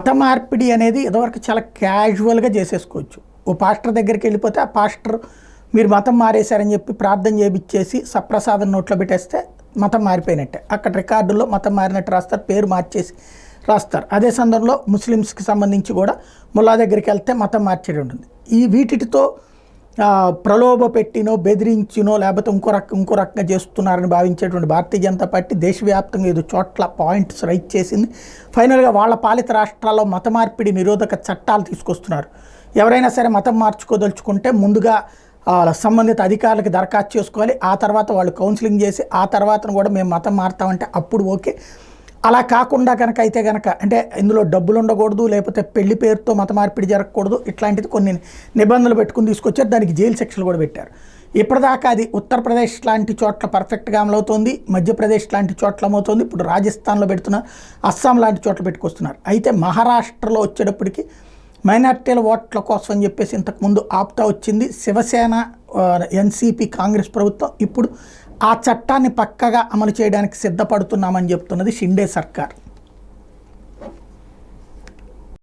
మత మార్పిడి అనేది ఇదివరకు చాలా క్యాజువల్గా చేసేసుకోవచ్చు. ఓ పాస్టర్ దగ్గరికి వెళ్ళిపోతే ఆ పాస్టర్ మీరు మతం మారేశారని చెప్పి ప్రార్థన చేయించేసి సప్రసాదం నోట్లో పెట్టేస్తే మతం మారిపోయినట్టే. అక్కడ రికార్డుల్లో మతం మారినట్టు రాస్తారు, పేరు మార్చేసి రాస్తారు. అదే సందర్భంలో ముస్లిమ్స్కి సంబంధించి కూడా ముల్లా దగ్గరికి వెళ్తే మతం మార్చేది ఉంటుంది. ఈ వీటితో ప్రలోభ పెట్టినో బెదిరించినో లేకపోతే ఇంకో రకంగా చేస్తున్నారని భావించేటువంటి భారతీయ జనతా పార్టీ దేశవ్యాప్తంగా 5 చోట్ల పాయింట్స్ రైట్ చేసింది. ఫైనల్గా వాళ్ళ పాలిత రాష్ట్రాల్లో మత మార్పిడి నిరోధక చట్టాలు తీసుకొస్తున్నారు. ఎవరైనా సరే మతం మార్చుకోదలుచుకుంటే ముందుగా సంబంధిత అధికారులకు దరఖాస్తు చేసుకోవాలి. ఆ తర్వాత వాళ్ళు కౌన్సిలింగ్ చేసి ఆ తర్వాత కూడా మేము మతం మారుతామంటే అప్పుడు ఓకే. అలా కాకుండా కనుక అయితే కనుక అంటే ఇందులో డబ్బులు ఉండకూడదు, లేకపోతే పెళ్లి పేరుతో మత మార్పిడి జరగకూడదు, ఇట్లాంటిది కొన్ని నిబంధనలు పెట్టుకుని తీసుకొచ్చారు. దానికి జైలు శిక్షలు కూడా పెట్టారు. ఇప్పటిదాకా అది ఉత్తరప్రదేశ్ లాంటి చోట్ల పర్ఫెక్ట్గా అమలవుతోంది, మధ్యప్రదేశ్ లాంటి చోట్ల అమవుతోంది, ఇప్పుడు రాజస్థాన్లో పెడుతున్నారు, అస్సాం లాంటి చోట్ల పెట్టుకొస్తున్నారు. అయితే మహారాష్ట్రలో వచ్చేటప్పటికి మైనార్టీల ఓట్ల కోసం అని చెప్పేసి ఇంతకుముందు ఆప్తా వచ్చింది. శివసేన, ఎన్సీపీ, కాంగ్రెస్ ప్రభుత్వం ఇప్పుడు ఆ చట్టాన్ని పక్కగా అమలు చేయడానికి సిద్ధపడుతున్నామని చెప్తున్నది షిండే సర్కార్.